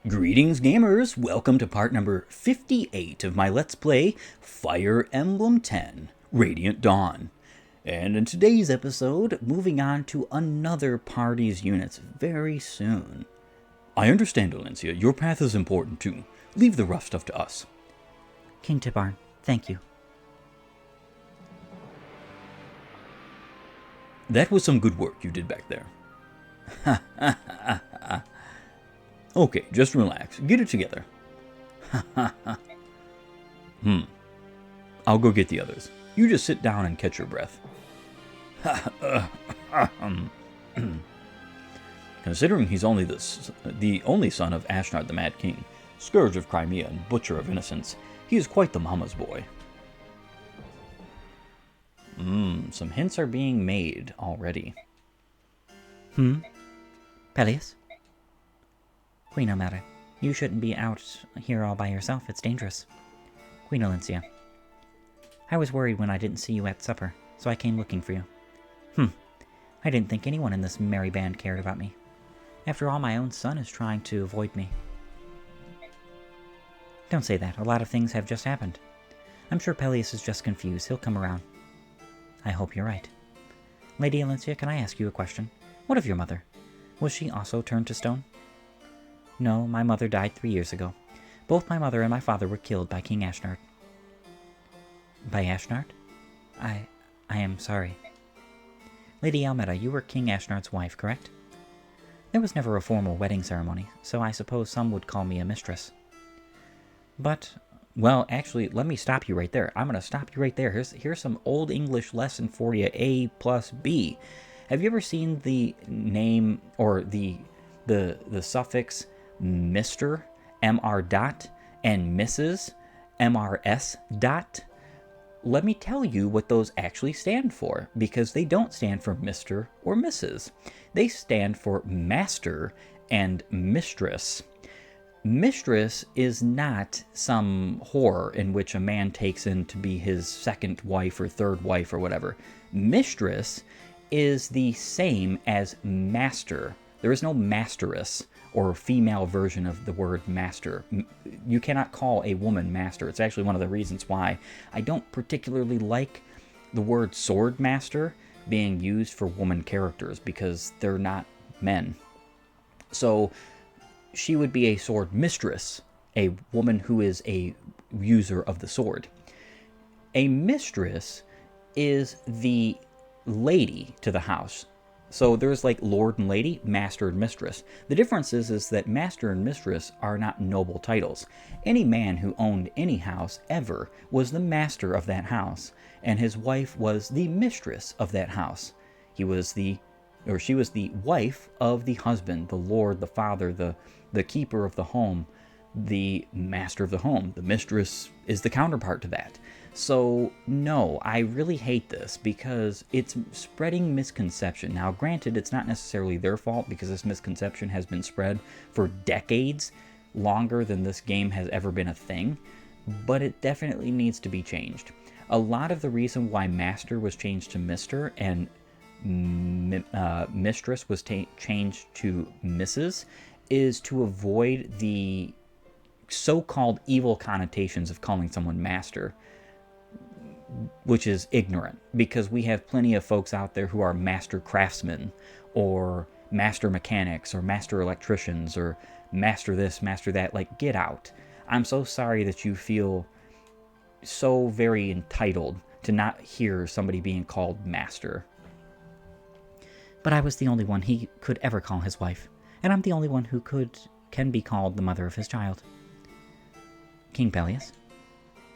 Greetings gamers, welcome to part number 58 of my Let's Play Fire Emblem 10, Radiant Dawn. And in today's episode, moving on to another party's units very soon. I understand, Valencia, your path is important too. Leave the rough stuff to us. King Tibarn, thank you. That was some good work you did back there. Ha ha ha ha. Okay, just relax. Get it together. I'll go get the others. You just sit down and catch your breath. Considering he's only the only son of Ashnard the Mad King, Scourge of Crimea and Butcher of Innocence, he is quite the mama's boy. Some hints are being made already. Peleus? Queen Omera, you shouldn't be out here all by yourself. It's dangerous. Queen Valencia. I was worried when I didn't see you at supper, so I came looking for you. I didn't think anyone in this merry band cared about me. After all, my own son is trying to avoid me. Don't say that. A lot of things have just happened. I'm sure Peleus is just confused. He'll come around. I hope you're right. Lady Valencia, can I ask you a question? What of your mother? Was she also turned to stone? No, my mother died 3 years ago. Both my mother and my father were killed by King Ashnard. By Ashnard? I am sorry. Lady Almeda, you were King Ashnard's wife, correct? There was never a formal wedding ceremony, so I suppose some would call me a mistress. But, well, actually, let me stop you right there. I'm going to stop you right there. Here's some Old English lesson for you, A plus B. Have you ever seen the name or the suffix Mr. Mr. dot and Mrs. Mrs. dot? Let me tell you what those actually stand for, because they don't stand for Mr. or Mrs. They stand for master and mistress. Mistress is not some whore in which a man takes in to be his second wife or third wife or whatever. Mistress is the same as master. There is no masteress or female version of the word master. You cannot call a woman master. It's actually one of the reasons why I don't particularly like the word sword master being used for woman characters, because they're not men. So she would be a sword mistress, a woman who is a user of the sword. A mistress is the lady to the house. So there's like lord and lady, master and mistress. The difference is that master and mistress are not noble titles. Any man who owned any house ever was the master of that house, and his wife was the mistress of that house. She was the wife of the husband, the lord, the father, the keeper of the home, the master of the home. The mistress is the counterpart to that. So, no, I really hate this because it's spreading misconception. Now, granted, it's not necessarily their fault, because this misconception has been spread for decades, longer than this game has ever been a thing, but it definitely needs to be changed. A lot of the reason why Master was changed to Mr. and Mistress was changed to Mrs. is to avoid the so-called evil connotations of calling someone Master, which is ignorant, because we have plenty of folks out there who are master craftsmen or master mechanics or master electricians or master this, master that. Like, get out. I'm so sorry that you feel so very entitled to not hear somebody being called master. But I was the only one he could ever call his wife, and I'm the only one who can be called the mother of his child. King Peleus?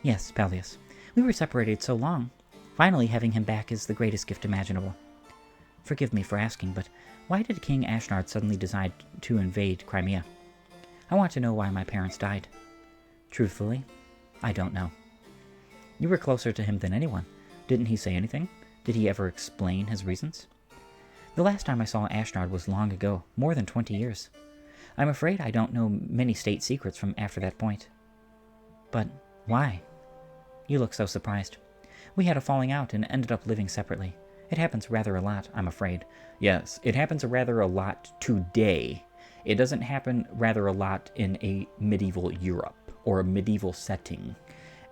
Yes, Peleus. We were separated so long. Finally, having him back is the greatest gift imaginable. Forgive me for asking, but why did King Ashnard suddenly decide to invade Crimea? I want to know why my parents died. Truthfully, I don't know. You were closer to him than anyone. Didn't he say anything? Did he ever explain his reasons? The last time I saw Ashnard was long ago, more than 20 years. I'm afraid I don't know many state secrets from after that point. But why? You look so surprised. We had a falling out and ended up living separately. It happens rather a lot, I'm afraid. Yes, it happens rather a lot today. It doesn't happen rather a lot in a medieval Europe or a medieval setting,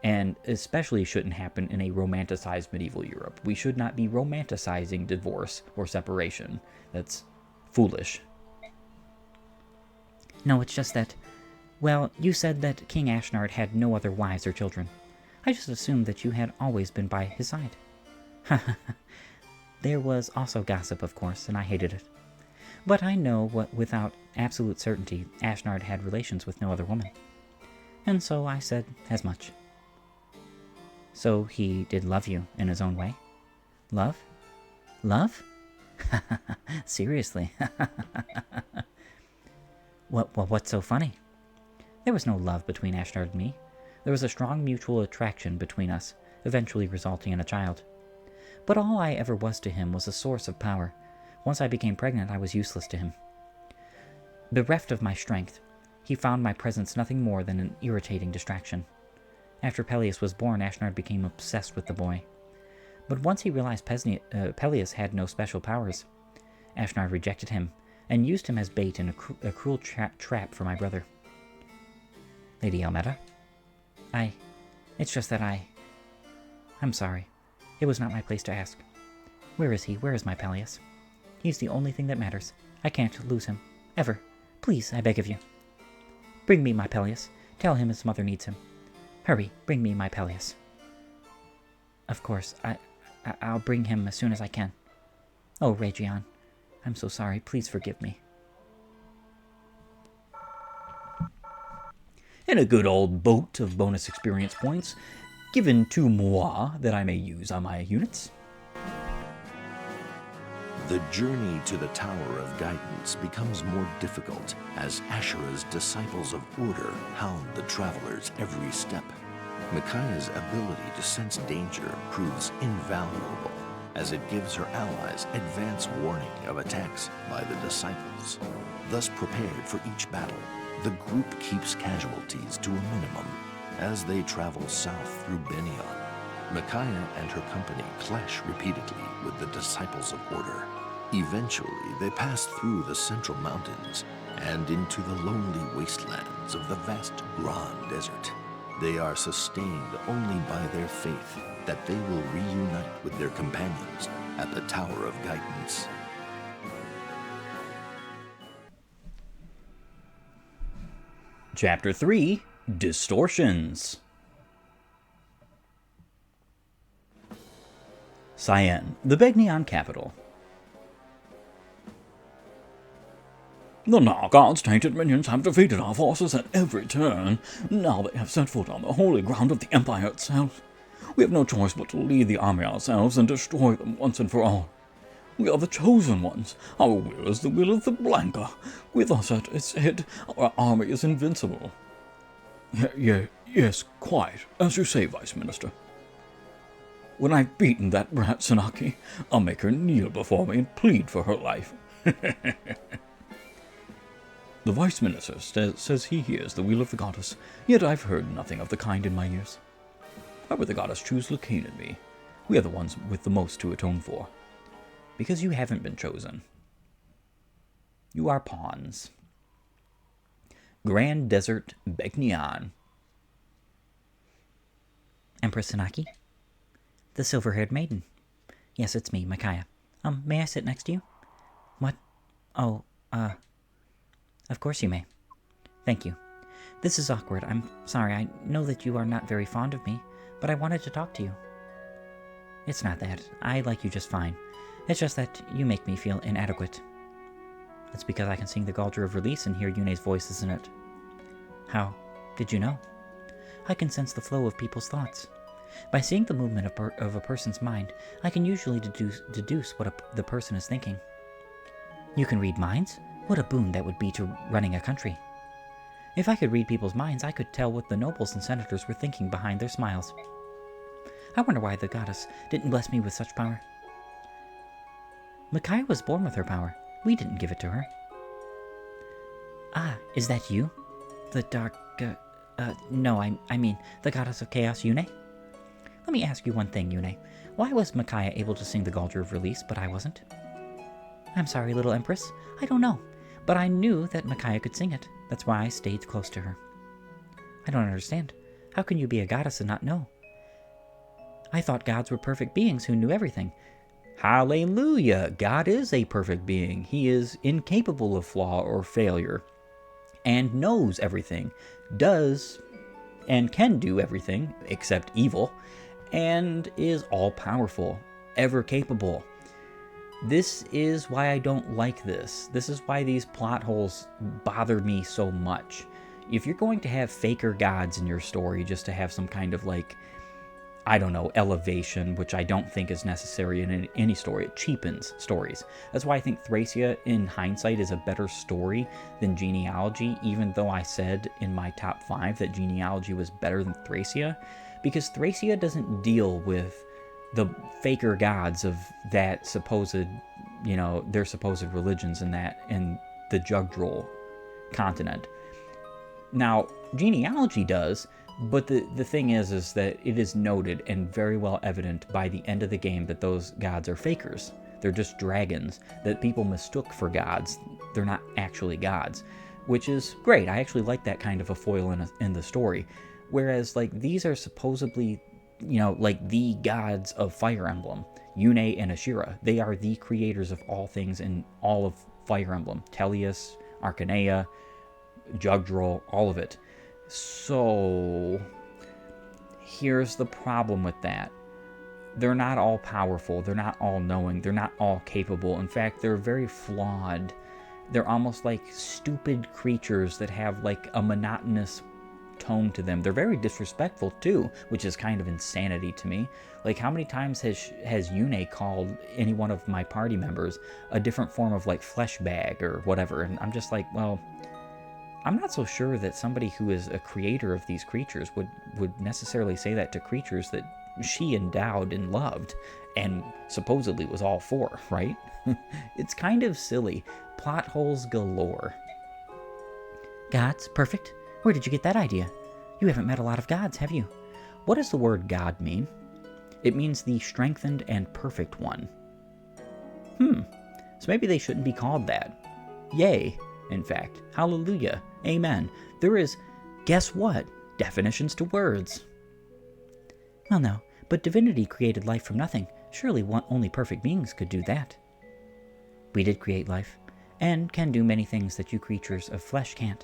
and especially shouldn't happen in a romanticized medieval Europe. We should not be romanticizing divorce or separation. That's foolish. No, it's just that, well, you said that King Ashnard had no other wives or children. I just assumed that you had always been by his side. There was also gossip, of course, and I hated it. But I know what, without absolute certainty, Ashnard had relations with no other woman. And so I said as much. So he did love you in his own way? Love? Love? Seriously. What's so funny? There was no love between Ashnard and me. There was a strong mutual attraction between us, eventually resulting in a child. But all I ever was to him was a source of power. Once I became pregnant, I was useless to him. Bereft of my strength, he found my presence nothing more than an irritating distraction. After Peleus was born, Ashnard became obsessed with the boy. But once he realized Peleus had no special powers, Ashnard rejected him and used him as bait in a cruel trap for my brother. Lady Almeda? It's just that I'm sorry. It was not my place to ask. Where is he? Where is my Peleus? He's the only thing that matters. I can't lose him. Ever. Please, I beg of you. Bring me my Peleus. Tell him his mother needs him. Hurry, bring me my Peleus. Of course, I'll bring him as soon as I can. Oh, Region, I'm so sorry. Please forgive me. And a good old boat of bonus experience points given to moi that I may use on my units. The journey to the Tower of Guidance becomes more difficult as Ashura's disciples of order hound the travelers every step. Micaiah's ability to sense danger proves invaluable as it gives her allies advance warning of attacks by the disciples. Thus prepared for each battle, the group keeps casualties to a minimum as they travel south through Benion. Micaiah and her company clash repeatedly with the disciples of order. Eventually, they pass through the central mountains and into the lonely wastelands of the vast Grand Desert. They are sustained only by their faith that they will reunite with their companions at the Tower of Guidance. Chapter 3, Distortions. Cyan, the Begnion capital. The Nargod's tainted minions have defeated our forces at every turn. Now they have set foot on the holy ground of the Empire itself. We have no choice but to lead the army ourselves and destroy them once and for all. We are the chosen ones. Our will is the will of the Blanca. With us at its head, our army is invincible. Yes, quite, as you say, Vice Minister. When I've beaten that brat Sanaki, I'll make her kneel before me and plead for her life. The Vice Minister says he hears the will of the goddess, yet I've heard nothing of the kind in my ears. Why would the goddess choose Lucane and me? We are the ones with the most to atone for. Because you haven't been chosen. You are pawns. Grand Desert, Begnion. Empress Sanaki? The silver-haired maiden. Yes, it's me, Micaiah. May I sit next to you? What? Oh, of course you may. Thank you. This is awkward. I'm sorry. I know that you are not very fond of me, but I wanted to talk to you. It's not that. I like you just fine. It's just that you make me feel inadequate. It's because I can sing the Galdra of Release and hear Yune's voice, isn't it? How did you know? I can sense the flow of people's thoughts. By seeing the movement of a person's mind, I can usually deduce what the person is thinking. You can read minds? What a boon that would be to running a country. If I could read people's minds, I could tell what the nobles and senators were thinking behind their smiles. I wonder why the goddess didn't bless me with such power. Micaiah was born with her power. We didn't give it to her. Ah, is that you? The dark, no, I mean, the goddess of chaos, Yune? Let me ask you one thing, Yune. Why was Micaiah able to sing the Galdra of Release, but I wasn't? I'm sorry, little Empress. I don't know. but I knew that Micaiah could sing it. That's why I stayed close to her. I don't understand. How can you be a goddess and not know? I thought gods were perfect beings who knew everything. Hallelujah! God is a perfect being. He is incapable of flaw or failure, and knows everything, does and can do everything except evil, and is all-powerful, ever-capable. This is why I don't like this. This is why these plot holes bother me so much. If you're going to have faker gods in your story just to have some kind of, like, I don't know, elevation, which I don't think is necessary in any story. It cheapens stories. That's why I think Thracia, in hindsight, is a better story than Genealogy, even though I said in my top 5 that Genealogy was better than Thracia, because Thracia doesn't deal with the faker gods of that supposed, their supposed religions in the Jugdral continent. Now, Genealogy does, but the thing is that it is noted and very well evident by the end of the game that those gods are fakers. They're just dragons that people mistook for gods. They're not actually gods, which is great. I actually like that kind of a foil in the story. Whereas, like, these are supposedly, like the gods of Fire Emblem, Yune and Ashira. They are the creators of all things in all of Fire Emblem. Tellius, Arcanea, Jugdral, all of it. So, here's the problem with that. They're not all powerful, they're not all knowing, they're not all capable. In fact, they're very flawed. They're almost like stupid creatures that have like a monotonous tone to them. They're very disrespectful too, which is kind of insanity to me. Like, how many times has Yune called any one of my party members a different form of like flesh bag or whatever? And I'm just like, well, I'm not so sure that somebody who is a creator of these creatures would necessarily say that to creatures that she endowed and loved and supposedly was all for, right? It's kind of silly. Plot holes galore. Gods? Perfect? Where did you get that idea? You haven't met a lot of gods, have you? What does the word God mean? It means the strengthened and perfect one. So maybe they shouldn't be called that. Yay. In fact, hallelujah, amen. There is, guess what? Definitions to words. Well, no, but divinity created life from nothing. Surely only perfect beings could do that. We did create life, and can do many things that you creatures of flesh can't.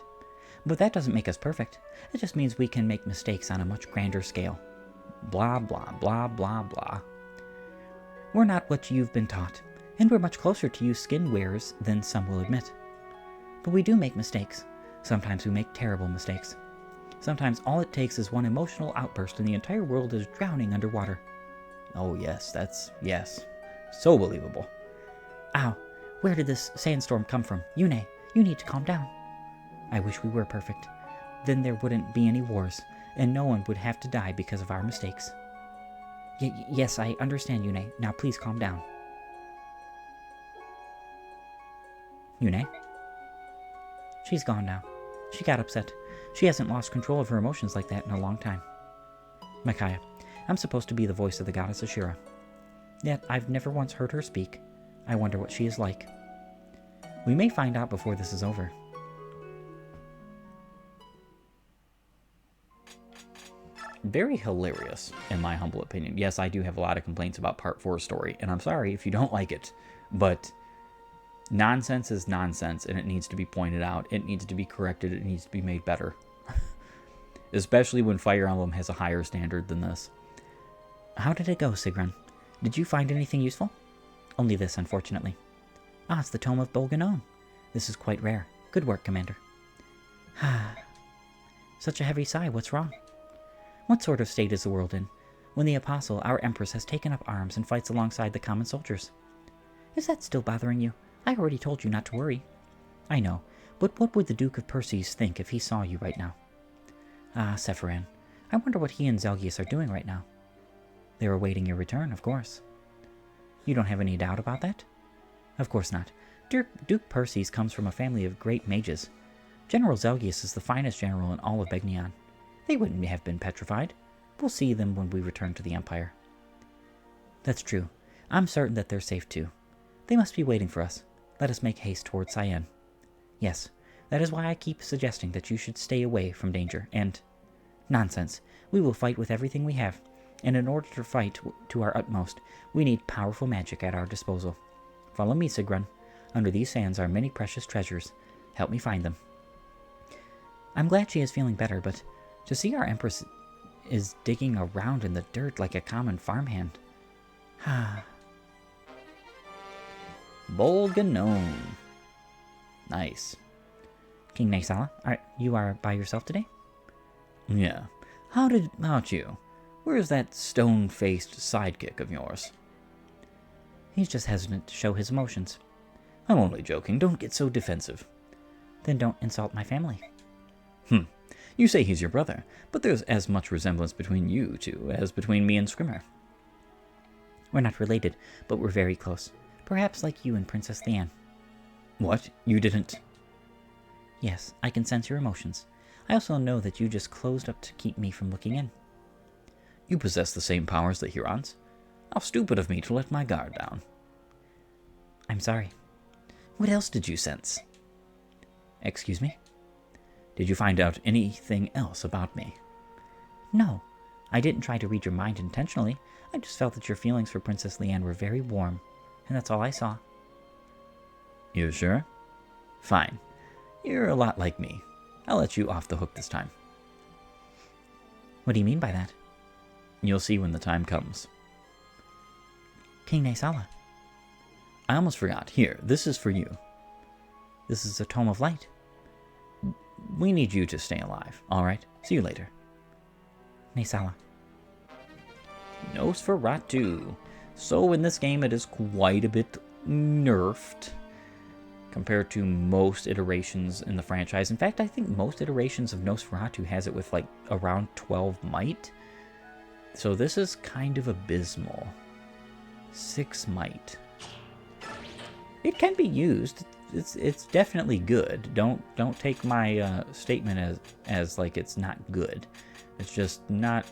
But that doesn't make us perfect. It just means we can make mistakes on a much grander scale. Blah, blah, blah, blah, blah. We're not what you've been taught, and we're much closer to you skin wearers than some will admit. But we do make mistakes. Sometimes we make terrible mistakes. Sometimes all it takes is one emotional outburst and the entire world is drowning underwater. Oh yes, yes. So believable. Ow, where did this sandstorm come from? Yune, you need to calm down. I wish we were perfect. Then there wouldn't be any wars, and no one would have to die because of our mistakes. Yes, I understand, Yune. Now please calm down. Yune? She's gone now. She got upset. She hasn't lost control of her emotions like that in a long time. Micaiah, I'm supposed to be the voice of the goddess Ashira. Yet I've never once heard her speak. I wonder what she is like. We may find out before this is over. Very hilarious, in my humble opinion. Yes, I do have a lot of complaints about Part 4's story, and I'm sorry if you don't like it, but nonsense is nonsense, and it needs to be pointed out. It needs to be corrected. It needs to be made better. Especially when Fire Emblem has a higher standard than this. How did it go, Sigrun? Did you find anything useful? Only this, unfortunately. Ah, it's the Tome of Bolganon. This is quite rare. Good work, Commander. Such a heavy sigh. What's wrong? What sort of state is the world in, when the Apostle, our Empress, has taken up arms and fights alongside the common soldiers? Is that still bothering you? I already told you not to worry. I know, but what would the Duke of Perseus think if he saw you right now? Ah, Sephiran. I wonder what he and Zelgius are doing right now. They're awaiting your return, of course. You don't have any doubt about that? Of course not. Duke Perseus comes from a family of great mages. General Zelgius is the finest general in all of Begnion. They wouldn't have been petrified. We'll see them when we return to the Empire. That's true. I'm certain that they're safe too. They must be waiting for us. Let us make haste toward Cyan. Yes, that is why I keep suggesting that you should stay away from danger, and... Nonsense. We will fight with everything we have, and in order to fight to our utmost, we need powerful magic at our disposal. Follow me, Sigrun. Under these sands are many precious treasures. Help me find them. I'm glad she is feeling better, but to see our Empress is digging around in the dirt like a common farmhand. Bolganone. Nice. King Naisala, you are by yourself today? Yeah. How about you? Where's that stone-faced sidekick of yours? He's just hesitant to show his emotions. I'm only joking. Don't get so defensive. Then don't insult my family. You say he's your brother, but there's as much resemblance between you two as between me and Scrimmer. We're not related, but we're very close. Perhaps like you and Princess Leanne. What? You didn't... Yes, I can sense your emotions. I also know that you just closed up to keep me from looking in. You possess the same powers the Hurons? How stupid of me to let my guard down. I'm sorry. What else did you sense? Excuse me? Did you find out anything else about me? No, I didn't try to read your mind intentionally. I just felt that your feelings for Princess Leanne were very warm, and that's all I saw. You sure? Fine. You're a lot like me. I'll let you off the hook this time. What do you mean by that? You'll see when the time comes. King Naisala. I almost forgot. Here, this is for you. This is a tome of light. We need you to stay alive, alright? See you later. Naisala. Nosferatu. So in this game it is quite a bit nerfed compared to most iterations in the franchise. In fact, I think most iterations of Nosferatu has it with like around 12 might. So this is kind of abysmal. 6 might. It can be used. It's definitely good. Don't take my statement as like it's not good. It's just not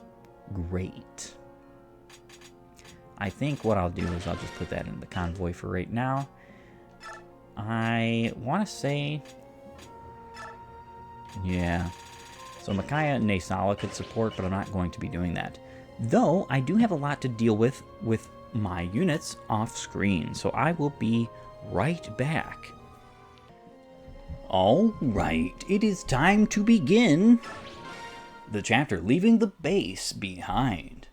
great. I think what I'll do is I'll just put that in the convoy for right now. I want to say... Yeah. So Micaiah and Naisala could support, but I'm not going to be doing that. Though, I do have a lot to deal with my units off screen, so I will be right back. Alright, it is time to begin the chapter Leaving the Base Behind.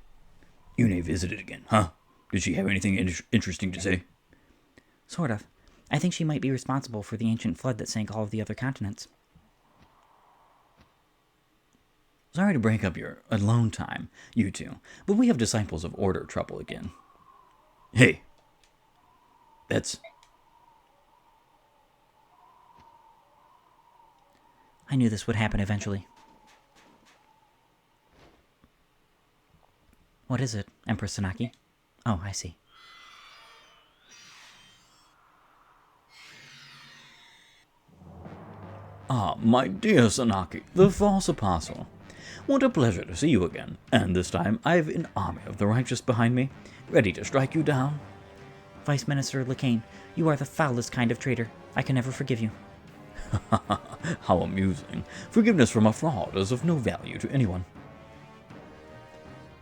Yune visited again, huh? Did she have anything interesting to say? Sort of. I think she might be responsible for the ancient flood that sank all of the other continents. Sorry to break up your alone time, you two, but we have Disciples of Order trouble again. Hey, that's... I knew this would happen eventually. What is it, Empress Sanaki? Oh, I see. Ah, my dear Sanaki, the false apostle. What a pleasure to see you again, and this time I've an army of the righteous behind me, ready to strike you down. Vice Minister Lacane, you are the foulest kind of traitor. I can never forgive you. How amusing. Forgiveness from a fraud is of no value to anyone.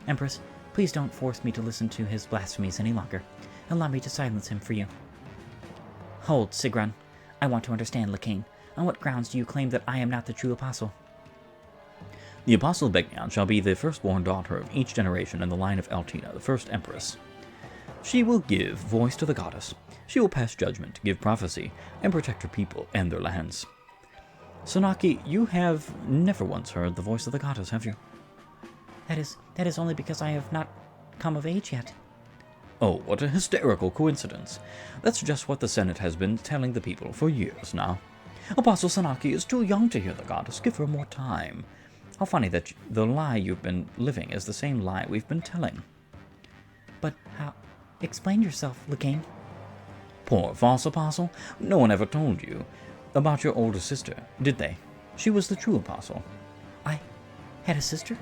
Empress, please don't force me to listen to his blasphemies any longer. Allow me to silence him for you. Hold, Sigrun. I want to understand, Lacane. On what grounds do you claim that I am not the true apostle? The Apostle Begnion shall be the firstborn daughter of each generation in the line of Altina, the first empress. She will give voice to the goddess. She will pass judgment, give prophecy, and protect her people and their lands. Sanaki, you have never once heard the voice of the goddess, have you? That is only because I have not come of age yet. Oh, what a hysterical coincidence. That's just what the Senate has been telling the people for years now. Apostle Sanaki is too young to hear the goddess. Give her more time. How funny that the lie you've been living is the same lie we've been telling. But how... Explain yourself, Lacane. Poor false apostle. No one ever told you about your older sister, did they? She was the true apostle. I had a sister?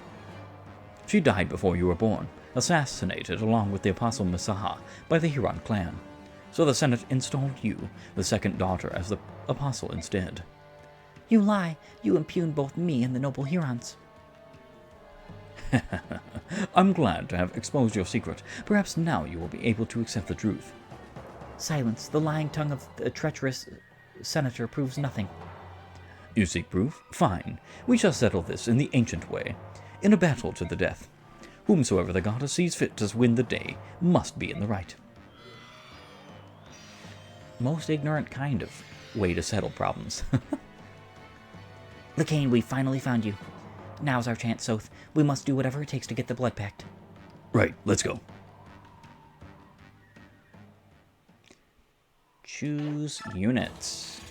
She died before you were born, assassinated along with the apostle Misaha by the Huron clan. So the Senate installed you, the second daughter, as the apostle instead. You lie. You impugn both me and the noble Hurons. I'm glad to have exposed your secret. Perhaps now you will be able to accept the truth. Silence. The lying tongue of the treacherous senator proves nothing. You seek proof? Fine. We shall settle this in the ancient way, in a battle to the death. Whomsoever the goddess sees fit to win the day must be in the right. Most ignorant kind of way to settle problems. Lakain, we finally found you. Now's our chance, Soth. We must do whatever it takes to get the blood pact. Right, let's go. Choose units.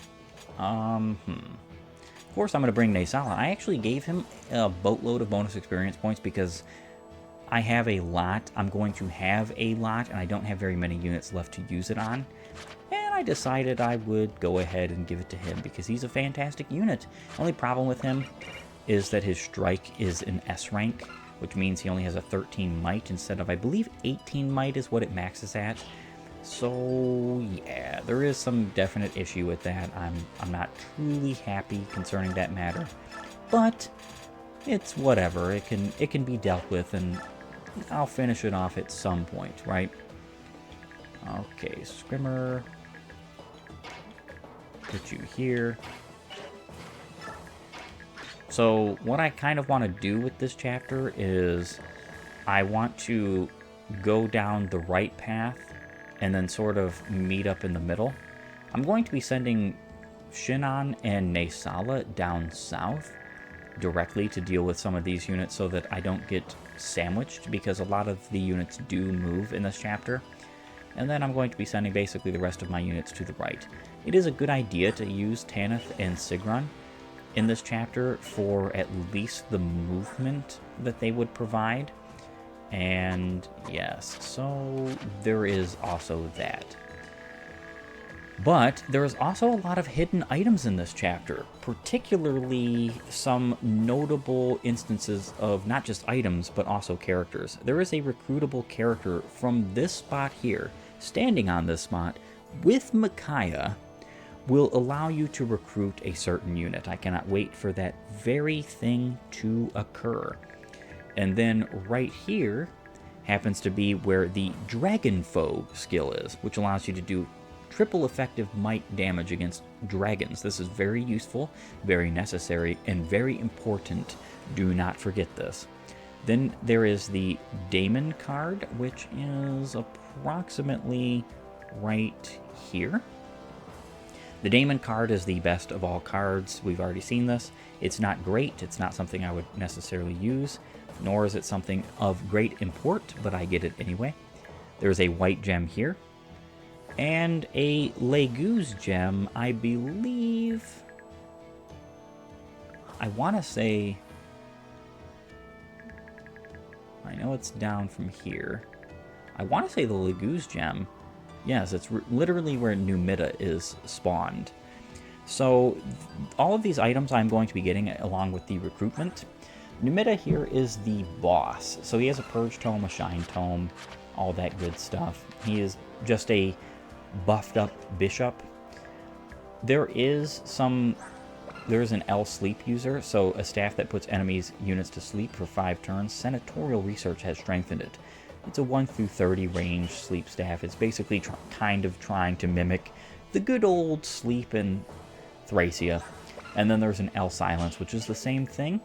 Of course, I'm going to bring Naysala. I actually gave him a boatload of bonus experience points because I have a lot. I'm going to have a lot, and I don't have very many units left to use it on. And I decided I would go ahead and give it to him because he's a fantastic unit. Only problem with him is that his strike is an S rank, which means he only has a 13 might instead of, I believe, 18 might is what it maxes at. So, yeah, there is some definite issue with that. I'm not truly happy concerning that matter. But it's whatever. It can be dealt with, and I'll finish it off at some point, right? Okay, Scrimmer. Put you here. So what I kind of want to do with this chapter is I want to go down the right path and then sort of meet up in the middle. I'm going to be sending Shinon and Naysala down south directly to deal with some of these units so that I don't get sandwiched, because a lot of the units do move in this chapter. And then I'm going to be sending basically the rest of my units to the right. It is a good idea to use Tanith and Sigrun in this chapter for at least the movement that they would provide. And yes, so there is also that. But there is also a lot of hidden items in this chapter, particularly some notable instances of not just items, but also characters. There is a recruitable character from this spot here, standing on this spot, with Micaiah, will allow you to recruit a certain unit. I cannot wait for that very thing to occur. And then right here happens to be where the Dragon Foe skill is, which allows you to do triple effective might damage against dragons. This is very useful, very necessary, and very important. Do not forget this. Then there is the Daemon card, which is approximately right here. The Daemon card is the best of all cards. We've already seen this. It's not great. It's not something I would necessarily use, nor is it something of great import, but I get it anyway. There's a white gem here, and a Legu's gem, I believe. I want to say, I know it's down from here. I want to say the Legu's gem. Yes, it's literally where Numida is spawned. So all of these items I'm going to be getting along with the recruitment. Numida here is the boss. So he has a Purge Tome, a Shine Tome, all that good stuff. He is just a buffed up bishop. There is an L sleep user, so a staff that puts enemies' units to sleep for 5 turns. Senatorial research has strengthened it. It's a 1 through 30 range sleep staff. It's basically kind of trying to mimic the good old sleep in Thracia. And then there's an L silence, which is the same thing.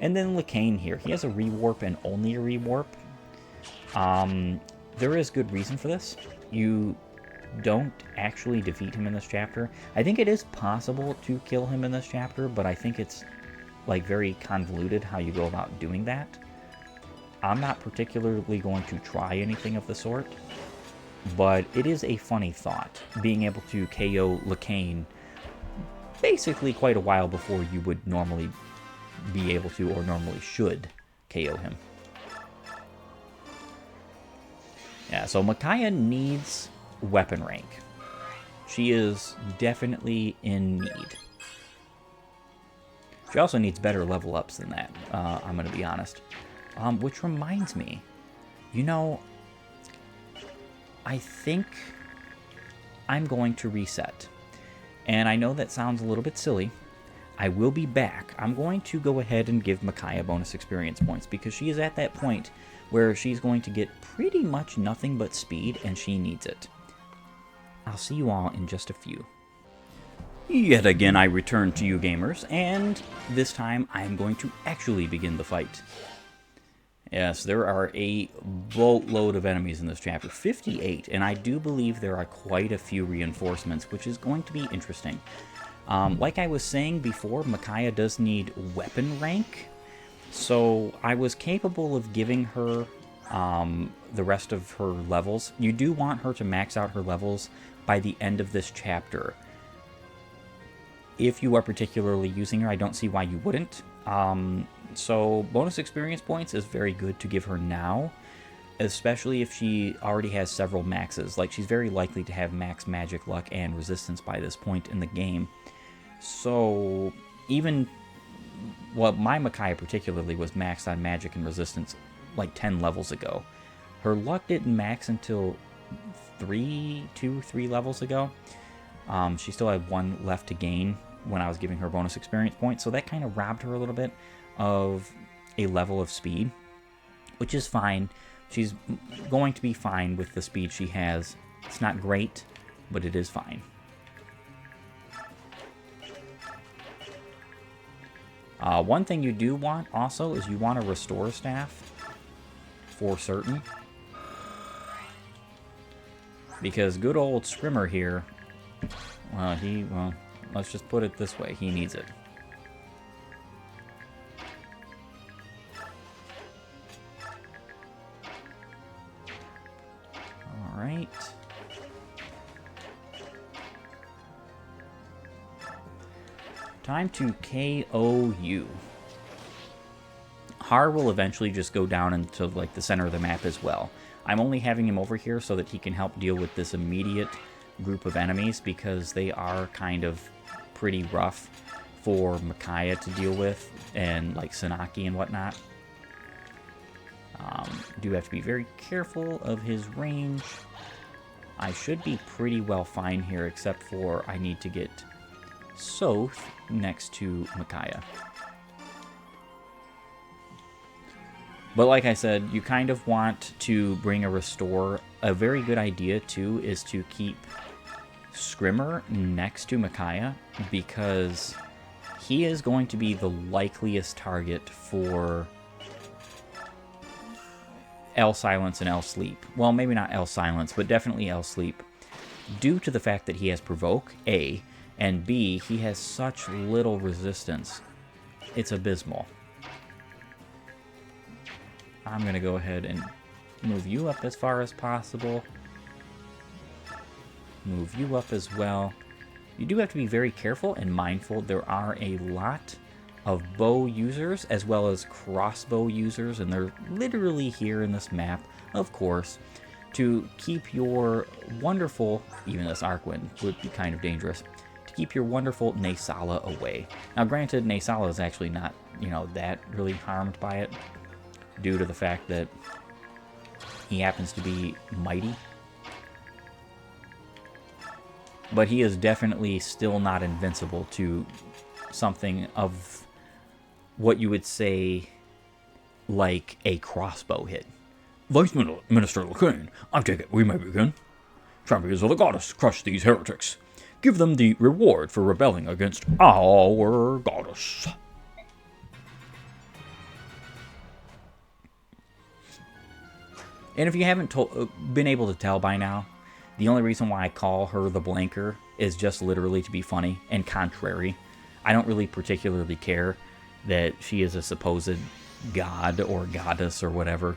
And then Lakain here. He has a rewarp and only a rewarp. There is good reason for this. You don't actually defeat him in this chapter. I think it is possible to kill him in this chapter, but I think it's like very convoluted how you go about doing that. I'm not particularly going to try anything of the sort, but it is a funny thought, being able to KO Lakain basically quite a while before you would normally be able to, or normally should, KO him. Yeah, so Micaiah needs weapon rank. She is definitely in need. She also needs better level ups than that, I'm going to be honest. Which reminds me, you know, I think I'm going to reset. And I know that sounds a little bit silly. I will be back. I'm going to go ahead and give Micaiah bonus experience points because she is at that point where she's going to get pretty much nothing but speed, and she needs it. I'll see you all in just a few. Yet again, I return to you gamers, and this time I'm going to actually begin the fight. Yes, there are a boatload of enemies in this chapter, 58, and I do believe there are quite a few reinforcements, which is going to be interesting. Like I was saying before, Micaiah does need weapon rank, so I was capable of giving her the rest of her levels. You do want her to max out her levels by the end of this chapter. If you are particularly using her, I don't see why you wouldn't. So bonus experience points is very good to give her now, especially if she already has several maxes. Like, she's very likely to have max magic, luck, and resistance by this point in the game. So even, well, my Micaiah particularly was maxed on magic and resistance like 10 levels ago. Her luck didn't max until 3 levels ago. She still had 1 left to gain when I was giving her bonus experience points, so that kind of robbed her a little bit of a level of speed, which is fine. She's going to be fine with the speed she has. It's not great, but it is fine. One thing you do want also is you want a restore staff for certain, because good old Scrimmer here, well, let's just put it this way, he needs it. Alright. Time to KO you. Har will eventually just go down into like the center of the map as well. I'm only having him over here so that he can help deal with this immediate group of enemies, because they are kind of pretty rough for Micaiah to deal with, and like Sanaki and whatnot. Do have to be very careful of his range. I should be pretty well fine here, except for I need to get Soth next to Micaiah. But like I said, you kind of want to bring a restore. A very good idea, too, is to keep Scrimmer next to Micaiah, because he is going to be the likeliest target for L Silence and L Sleep. Well, maybe not L Silence, but definitely L Sleep, due to the fact that he has Provoke, A, and B, he has such little resistance. It's abysmal. I'm going to go ahead and move you up as far as possible. Move you up as well. You do have to be very careful and mindful. There are a lot of bow users as well as crossbow users, and they're literally here in this map, of course, to keep your wonderful, even this Arcwind would be kind of dangerous, to keep your wonderful Naysala away. Now granted, Naysala is actually not, that really harmed by it, due to the fact that he happens to be mighty. But he is definitely still not invincible to something of what you would say like a crossbow hit. Vice Minister Lacane, I take it we may begin. Champions of the Goddess, crush these heretics. Give them the reward for rebelling against our goddess. And if you haven't been able to tell by now, the only reason why I call her the Blanker is just literally to be funny and contrary. I don't really particularly care that she is a supposed god or goddess or whatever.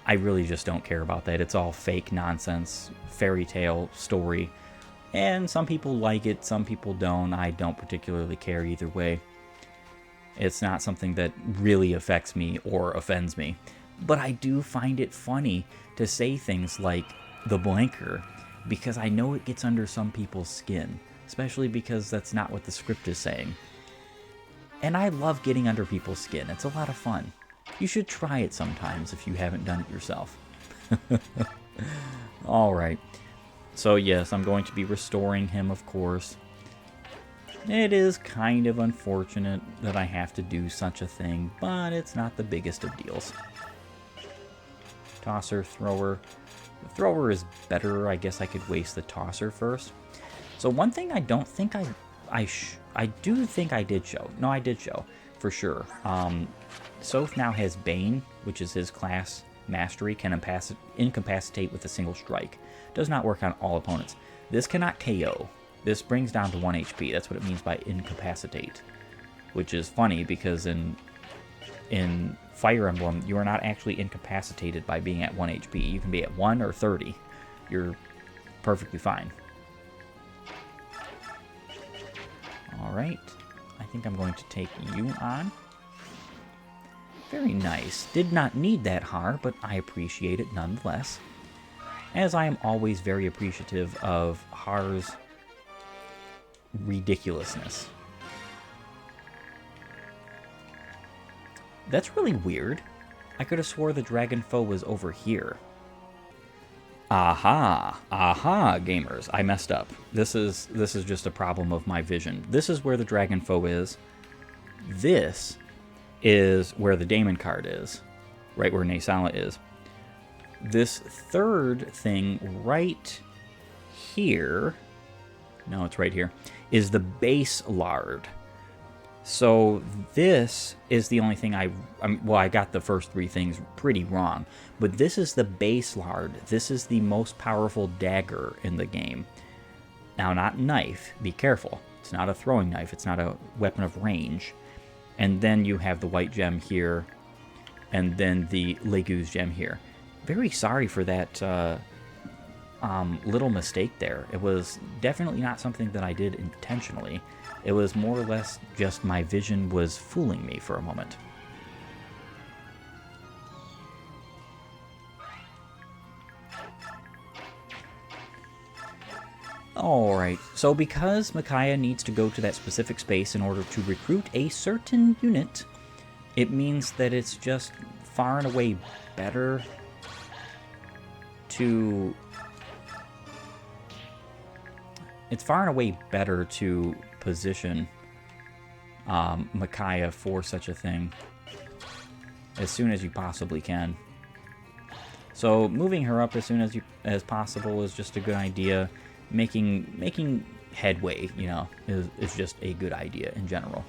I really just don't care about that. It's all fake nonsense, fairy tale story. And some people like it, some people don't. I don't particularly care either way. It's not something that really affects me or offends me. But I do find it funny to say things like the Blanker, because I know it gets under some people's skin, especially because that's not what the script is saying. And I love getting under people's skin. It's a lot of fun. You should try it sometimes if you haven't done it yourself. Alright. So yes, I'm going to be restoring him, of course. It is kind of unfortunate that I have to do such a thing, but it's not the biggest of deals. Tosser, thrower. The thrower is better. I guess I could waste the tosser first. So one thing I don't think I do think I did show. No, I did show, for sure. Soph now has Bane, which is his class mastery, can incapacitate with a single strike. Does not work on all opponents. This cannot KO. This brings down to 1 HP. That's what it means by incapacitate. Which is funny because in Fire Emblem, you are not actually incapacitated by being at 1 HP. You can be at 1 or 30. You're perfectly fine. Alright. I think I'm going to take you on. Very nice. Did not need that Har, but I appreciate it nonetheless. As I am always very appreciative of Har's ridiculousness. That's really weird. I could have swore the dragon foe was over here. Aha, gamers, I messed up. This is just a problem of my vision. This is where the dragon foe is. This is where the Daemon card is, right where Naysala is. This third thing right here, no, it's right here, is the base lard. So this is the only thing well, I got the first three things pretty wrong, but this is the base lard. This is the most powerful dagger in the game. Now, not knife, be careful. It's not a throwing knife, it's not a weapon of range. And then you have the white gem here, and then the Legu's gem here. Very sorry for that little mistake there. It was definitely not something that I did intentionally. It was more or less just my vision was fooling me for a moment. Alright, so because Micaiah needs to go to that specific space in order to recruit a certain unit, it means that it's just far and away better to... It's far and away better to position Micaiah for such a thing as soon as you possibly can. So moving her up as soon as possible is just a good idea. Making headway, you know, is just a good idea in general.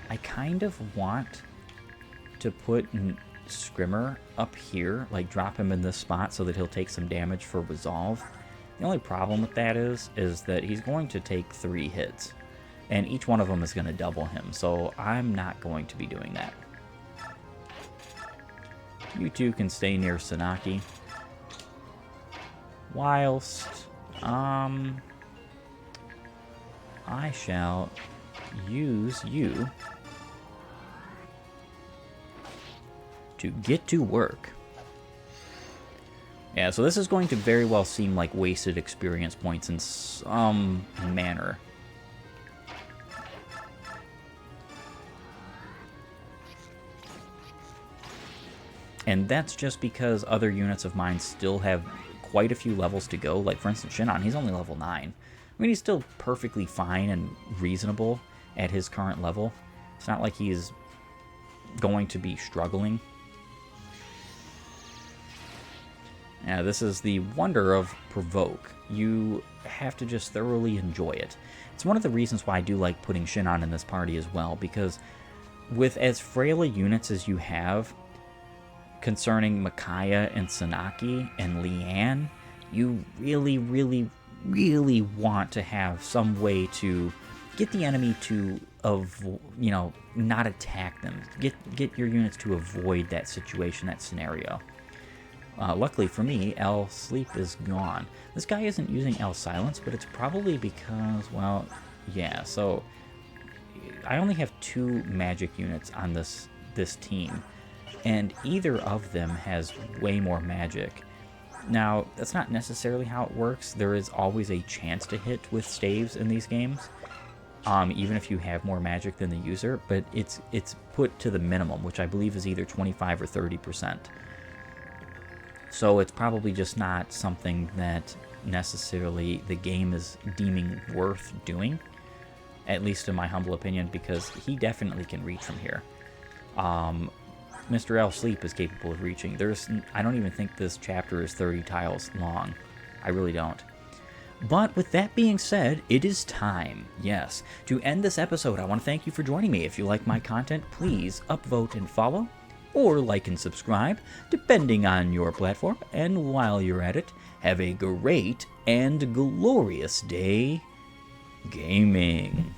I kind of want to put Scrimmer up here, like drop him in this spot so that he'll take some damage for resolve. The only problem with that is that he's going to take 3 hits, and each one of them is going to double him, so I'm not going to be doing that. You two can stay near Sanaki, whilst I shall use you to get to work. Yeah, so this is going to very well seem like wasted experience points in some manner. And that's just because other units of mine still have quite a few levels to go. Like, for instance, Shinon, he's only level 9. I mean, he's still perfectly fine and reasonable at his current level. It's not like he's going to be struggling. Yeah, this is the wonder of Provoke. You have to just thoroughly enjoy it. It's one of the reasons why I do like putting Shinon in this party as well, because with as frail a units as you have concerning Micaiah and Sanaki and Leanne, you really, really, really want to have some way to get the enemy to, not attack them. Get your units to avoid that situation, that scenario. Luckily for me, L Sleep is gone. This guy isn't using L Silence, but it's probably because, well, yeah, so I only have 2 magic units on this team, and either of them has way more magic. Now, that's not necessarily how it works. There is always a chance to hit with staves in these games, even if you have more magic than the user, but it's put to the minimum, which I believe is either 25 or 30%. So it's probably just not something that necessarily the game is deeming worth doing, at least in my humble opinion, because he definitely can reach from here. Mr. L. Sleep is capable of reaching. I don't even think this chapter is 30 tiles long. I really don't. But with that being said, it is time, yes, to end this episode. I want to thank you for joining me. If you like my content, please upvote and follow, or like and subscribe, depending on your platform. And while you're at it, have a great and glorious day gaming.